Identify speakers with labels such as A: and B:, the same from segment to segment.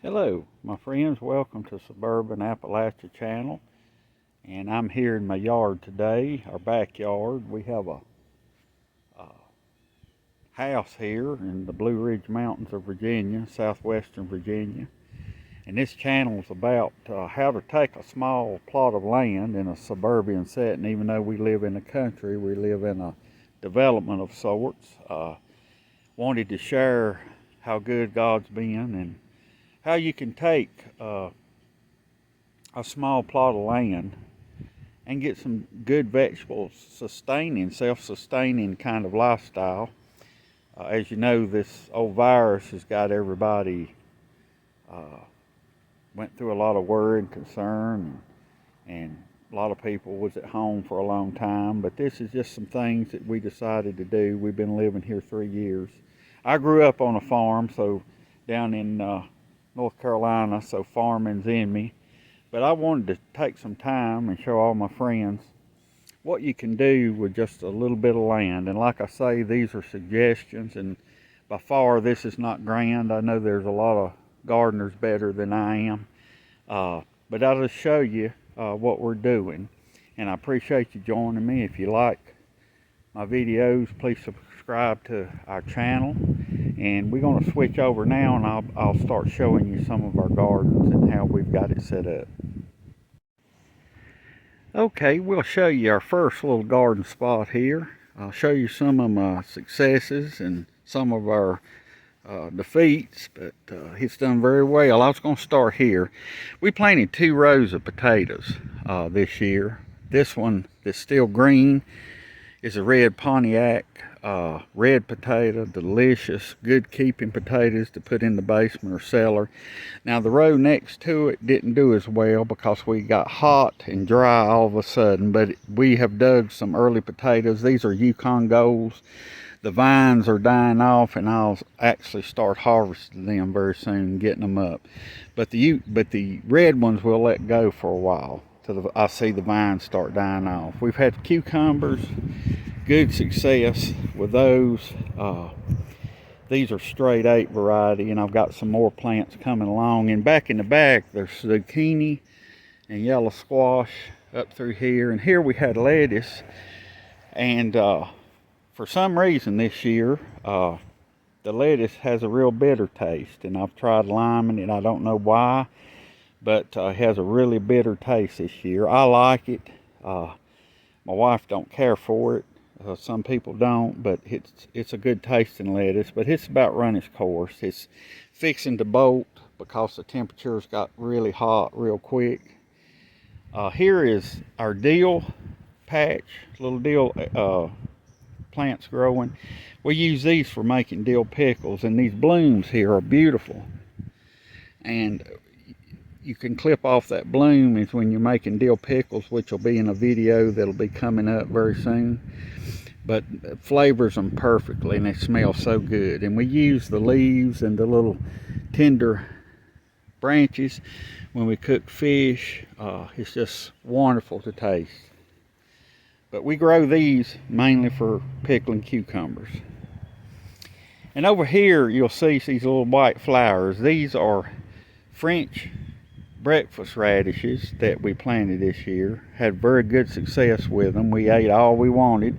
A: Hello, my friends. Welcome to Suburban Appalachia Channel. And I'm here in my yard today, our backyard. We have a house here in the Blue Ridge Mountains of Virginia, southwestern Virginia. And this channel is about how to take a small plot of land in a suburban setting. Even though we live in the country, we live in a development of sorts. Wanted to share how good God's been and how you can take a small plot of land and get some good vegetables, self-sustaining kind of lifestyle. As you know, this old virus has got everybody went through a lot of worry and concern, and a lot of people was at home for a long time. But this is just some things that we decided to do. We've been living here 3 years. I grew up on a farm, so down in North Carolina, so farming's in me. But I wanted to take some time and show all my friends what you can do with just a little bit of land. And like I say, these are suggestions, and by far this is not grand. I know there's a lot of gardeners better than I am. But I'll just show you what we're doing. And I appreciate you joining me. If you like my videos, please subscribe to our channel. And we're going to switch over now, and I'll start showing you some of our gardens and how we've got it set up. Okay, we'll show you our first little garden spot here. I'll show you some of my successes and some of our defeats, but it's done very well. I was going to start here. We planted 2 rows of potatoes this year. This one that's still green is a red Pontiac red potato, delicious, good keeping potatoes to put in the basement or cellar. Now the row next to it didn't do as well because we got hot and dry all of a sudden, but we have dug some early potatoes. These are Yukon Golds. The vines are dying off, and I'll actually start harvesting them very soon, getting them up. But the red ones will let go for a while till I see the vines start dying off. We've had cucumbers, good success with those. These are straight 8 variety, and I've got some more plants coming along. And back in the back, there's zucchini and yellow squash up through here. And here we had lettuce, and for some reason this year, the lettuce has a real bitter taste, and I've tried liming it. I don't know why, but it has a really bitter taste this year. I like it. My wife don't care for it. Some people don't, but it's a good tasting lettuce, but it's about run its course. It's fixing to bolt because the temperatures got really hot real quick. Here is our dill patch, little dill plants growing. We use these for making dill pickles, and these blooms here are beautiful. And you can clip off that bloom is when you're making dill pickles, which will be in a video that'll be coming up very soon. But it flavors them perfectly, and they smell so good. And we use the leaves and the little tender branches when we cook fish. It's just wonderful to taste. But we grow these mainly for pickling cucumbers. And over here you'll see these little white flowers. These are French breakfast radishes that we planted this year. Had very good success with them. We ate all we wanted.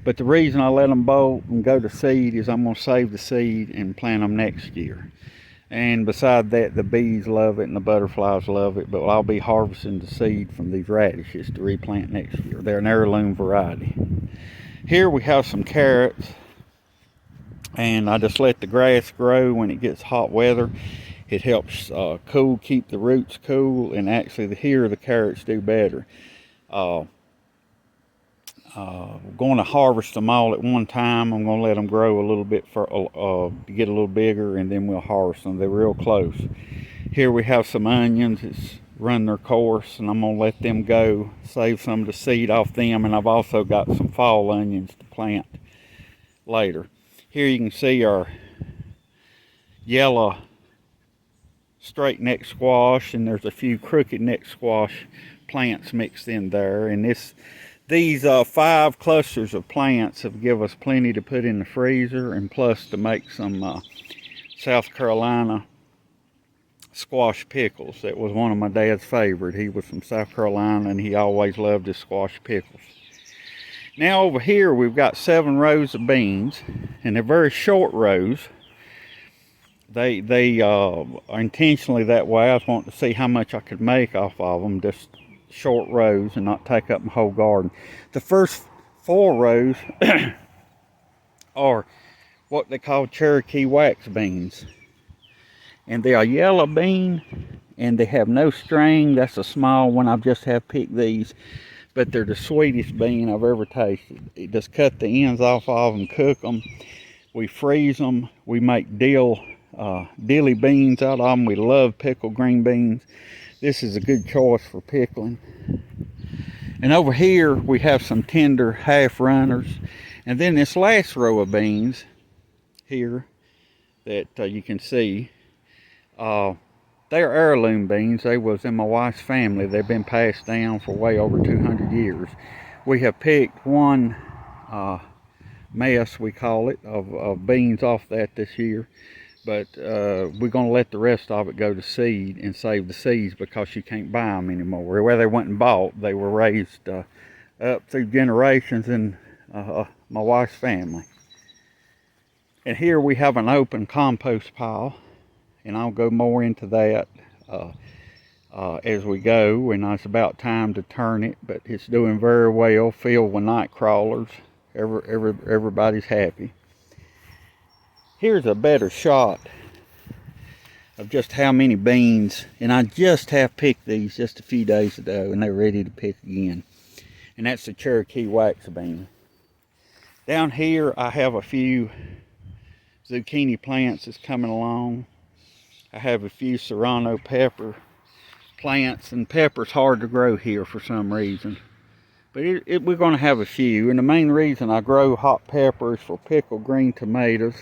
A: But the reason I let them bolt and go to seed is I'm going to save the seed and plant them next year. And beside that, the bees love it and the butterflies love it. But I'll be harvesting the seed from these radishes to replant next year. They're an heirloom variety. Here we have some carrots. And I just let the grass grow when it gets hot weather. It helps keep the roots cool. And actually here the carrots do better. We're going to harvest them all at one time. I'm going to let them grow a little bit to get a little bigger, and then we'll harvest them. They're real close. Here we have some onions. It's run their course, and I'm going to let them go, save some of the seed off them. And I've also got some fall onions to plant later. Here you can see our yellow straight neck squash, and there's a few crooked neck squash plants mixed in there. And these 5 clusters of plants have given us plenty to put in the freezer, and plus to make some South Carolina squash pickles. That was one of my dad's favorite. He was from South Carolina and he always loved his squash pickles. Now over here we've got 7 rows of beans, and they're very short rows. They are intentionally that way. I was wanting to see how much I could make off of them, just short rows and not take up my whole garden. The first 4 rows are what they call Cherokee wax beans. And they're a yellow bean and they have no string. That's a small one. I just have picked these. But they're the sweetest bean I've ever tasted. You just cut the ends off of them, cook them. We freeze them. We make dilly beans out of them. We love pickled green beans. This is a good choice for pickling. And over here we have some tender half runners. And then this last row of beans here that you can see, they are heirloom beans. They was in my wife's family. They've been passed down for way over 200 years. We have picked one mess, we call it, of beans off that this year. But we're going to let the rest of it go to seed and save the seeds because you can't buy them anymore. Where they weren't bought, they were raised up through generations in my wife's family. And here we have an open compost pile. And I'll go more into that as we go, and it's about time to turn it, but it's doing very well, filled with night crawlers. Everybody's happy. Here's a better shot of just how many beans, and I just have picked these just a few days ago, and they're ready to pick again. And that's the Cherokee wax bean. Down here I have a few zucchini plants that's coming along. I have a few serrano pepper plants, and pepper's hard to grow here for some reason. But we're going to have a few, and the main reason I grow hot pepper is for pickled green tomatoes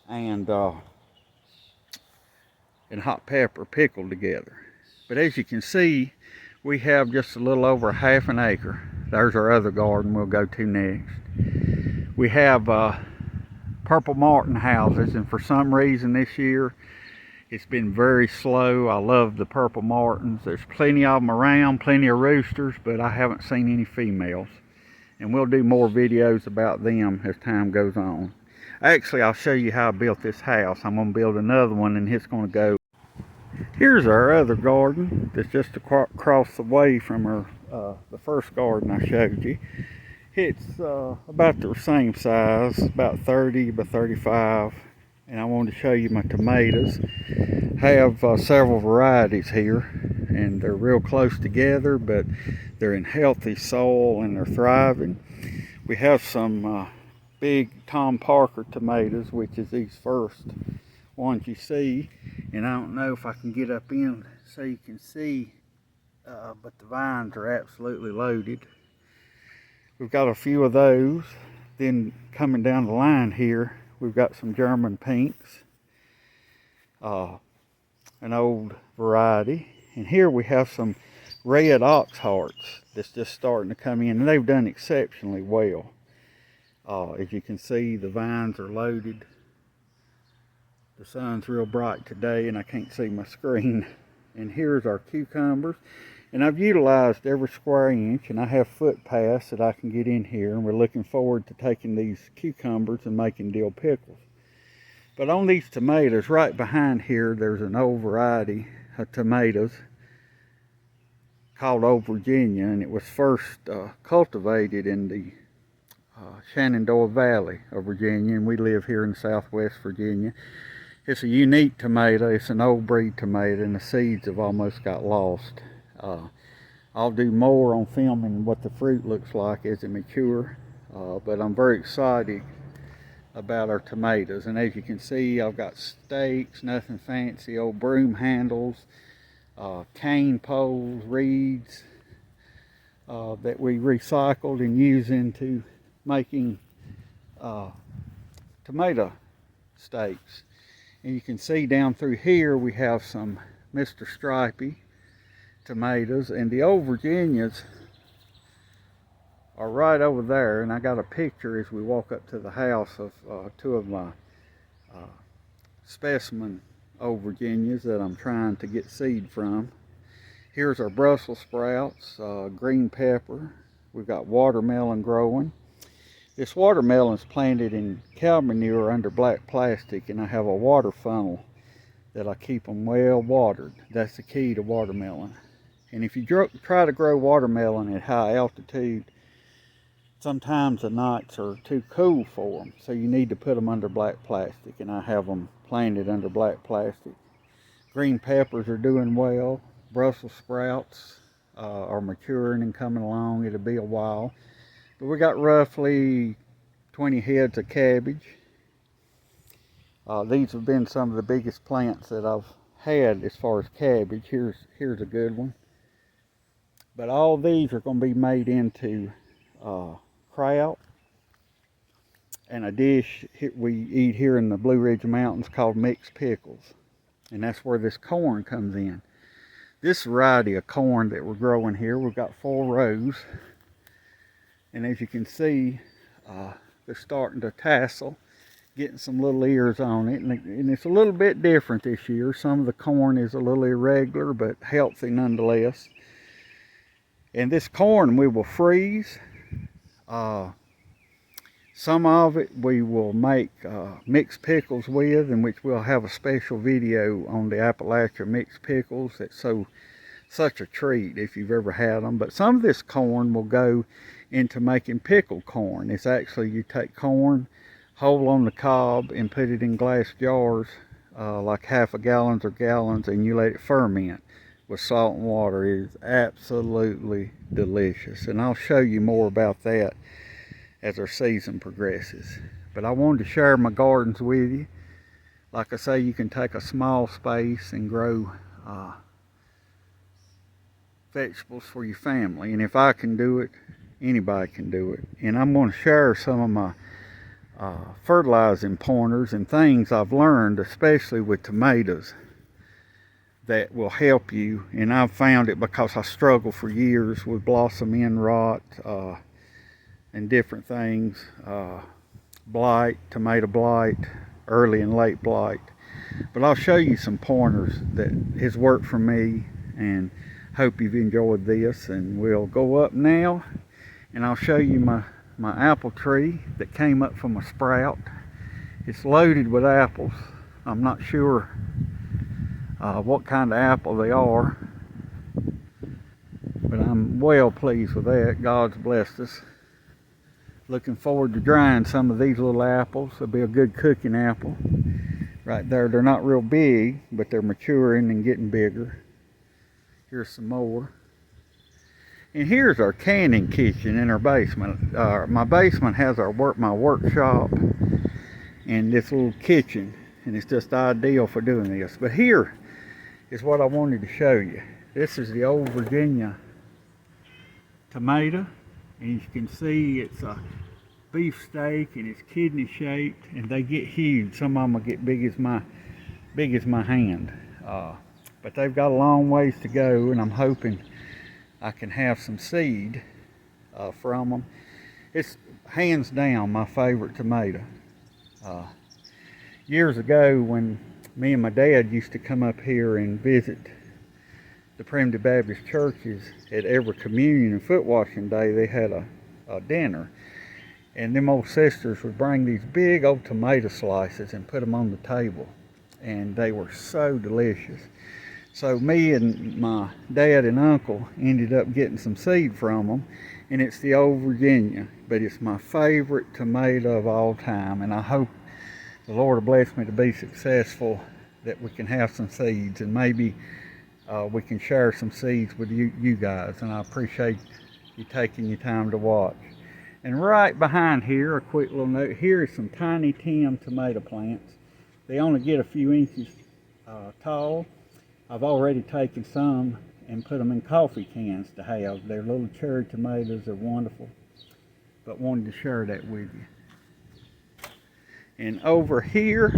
A: and hot pepper pickled together. But as you can see, we have just a little over half an acre. There's our other garden we'll go to next. We have Purple Martin houses, and for some reason this year it's been very slow. I love the Purple Martins. There's plenty of them around, plenty of roosters, but I haven't seen any females. And we'll do more videos about them as time goes on. Actually, I'll show you how I built this house. I'm going to build another one, and it's going to go. Here's our other garden that's just across the way from the first garden I showed you. It's about the same size, about 30 by 35, and I wanted to show you my tomatoes. I have several varieties here, and they're real close together, but they're in healthy soil and they're thriving. We have some big Tom Parker tomatoes, which is these first ones you see, and I don't know if I can get up in so you can see, but the vines are absolutely loaded. We've got a few of those. Then coming down the line here, we've got some German pinks, an old variety. And here we have some red ox hearts that's just starting to come in, and they've done exceptionally well. As you can see, the vines are loaded. The sun's real bright today and I can't see my screen. And here's our cucumbers. And I've utilized every square inch, and I have footpaths that I can get in here, and we're looking forward to taking these cucumbers and making dill pickles. But on these tomatoes, right behind here, there's an old variety of tomatoes called Old Virginia, and it was first cultivated in the Shenandoah Valley of Virginia, and we live here in Southwest Virginia. It's a unique tomato. It's an old breed tomato, and the seeds have almost got lost. I'll do more on filming what the fruit looks like as it mature, but I'm very excited about our tomatoes. And as you can see, I've got stakes, nothing fancy, old broom handles, cane poles, reeds that we recycled and use into making tomato stakes. And you can see down through here we have some Mr. Stripey tomatoes, and the Old Virginias are right over there. And I got a picture as we walk up to the house of two of my specimen Old Virginias that I'm trying to get seed from. Here's our Brussels sprouts, green pepper. We've got watermelon growing. This watermelon is planted in cow manure under black plastic, and I have a water funnel that I keep them well watered. That's the key to watermelon. And if you try to grow watermelon at high altitude, sometimes the nights are too cool for them, so you need to put them under black plastic, and I have them planted under black plastic. Green peppers are doing well. Brussels sprouts are maturing and coming along. It'll be a while, but we got roughly 20 heads of cabbage. These have been some of the biggest plants that I've had as far as cabbage. Here's a good one. But all these are going to be made into kraut, and a dish we eat here in the Blue Ridge Mountains called mixed pickles, and that's where this corn comes in. This variety of corn that we're growing here, we've got 4 rows, and as you can see, they're starting to tassel, getting some little ears on it, and it's a little bit different this year. Some of the corn is a little irregular, but healthy nonetheless. And this corn we will freeze. Some of it we will make mixed pickles with, in which we'll have a special video on the Appalachia mixed pickles. That's such a treat if you've ever had them. But some of this corn will go into making pickled corn. It's actually, you take corn whole on the cob and put it in glass jars, like half a gallons or gallons, and you let it ferment with salt and water. It is absolutely delicious, and I'll show you more about that as our season progresses. But I wanted to share my gardens with you. Like I say, you can take a small space and grow vegetables for your family, and if I can do it, anybody can do it. And I'm going to share some of my fertilizing pointers and things I've learned, especially with tomatoes, that will help you. And I've found it because I struggled for years with blossom end rot and different things, blight, tomato blight, early and late blight. But I'll show you some pointers that has worked for me, and hope you've enjoyed this. And we'll go up now, and I'll show you my apple tree that came up from a sprout. It's loaded with apples. I'm not sure what kind of apple they are, but I'm well pleased with that. God's blessed us. Looking forward to drying some of these little apples. They'll be a good cooking apple. Right there, they're not real big, but they're maturing and getting bigger. Here's some more. And here's our canning kitchen in our basement. My basement has my workshop and this little kitchen, and it's just ideal for doing this. But here is what I wanted to show you. This is the Old Virginia tomato, and you can see it's a beefsteak, and it's kidney shaped, and they get huge. Some of them will get big as my hand. But they've got a long ways to go, and I'm hoping I can have some seed from them. It's hands down my favorite tomato. Years ago, when me and my dad used to come up here and visit the Primitive Baptist churches, at every communion and foot washing day, they had a dinner. And them old sisters would bring these big old tomato slices and put them on the table. And they were so delicious. So me and my dad and uncle ended up getting some seed from them, and it's the Old Virginia, but it's my favorite tomato of all time, and I hope the Lord will bless me to be successful, that we can have some seeds, and maybe we can share some seeds with you guys, and I appreciate you taking your time to watch. And right behind here, a quick little note, here is some Tiny Tim tomato plants. They only get a few inches tall. I've already taken some and put them in coffee cans to have. They're little cherry tomatoes. They're wonderful, but wanted to share that with you. And over here,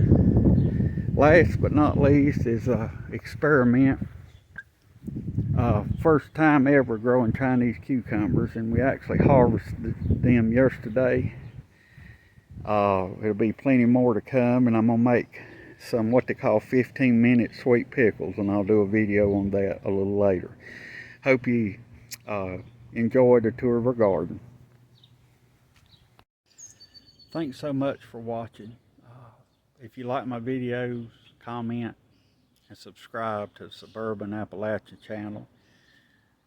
A: last but not least, is a experiment. First time ever growing Chinese cucumbers, and we actually harvested them yesterday. There'll be plenty more to come, and I'm gonna make some what they call 15-minute sweet pickles, and I'll do a video on that a little later. Hope you enjoyed the tour of our garden. Thanks so much for watching. If you like my videos, comment and subscribe to the Suburban Appalachia channel.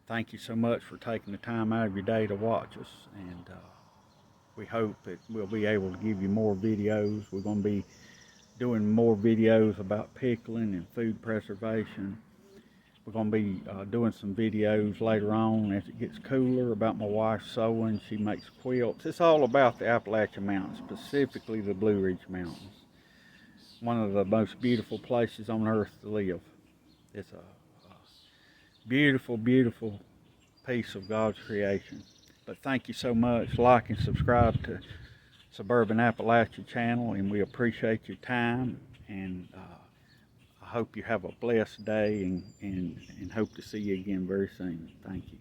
A: Thank you so much for taking the time out of your day to watch us, and we hope that we'll be able to give you more videos. We're going to be doing more videos about pickling and food preservation. We're going to be doing some videos later on as it gets cooler about my wife sewing. She makes quilts. It's all about the Appalachian Mountains, specifically the Blue Ridge Mountains. One of the most beautiful places on earth to live. It's a beautiful, beautiful piece of God's creation. But thank you so much. Like and subscribe to Suburban Appalachia channel, and we appreciate your time, and I hope you have a blessed day, and hope to see you again very soon. Thank you.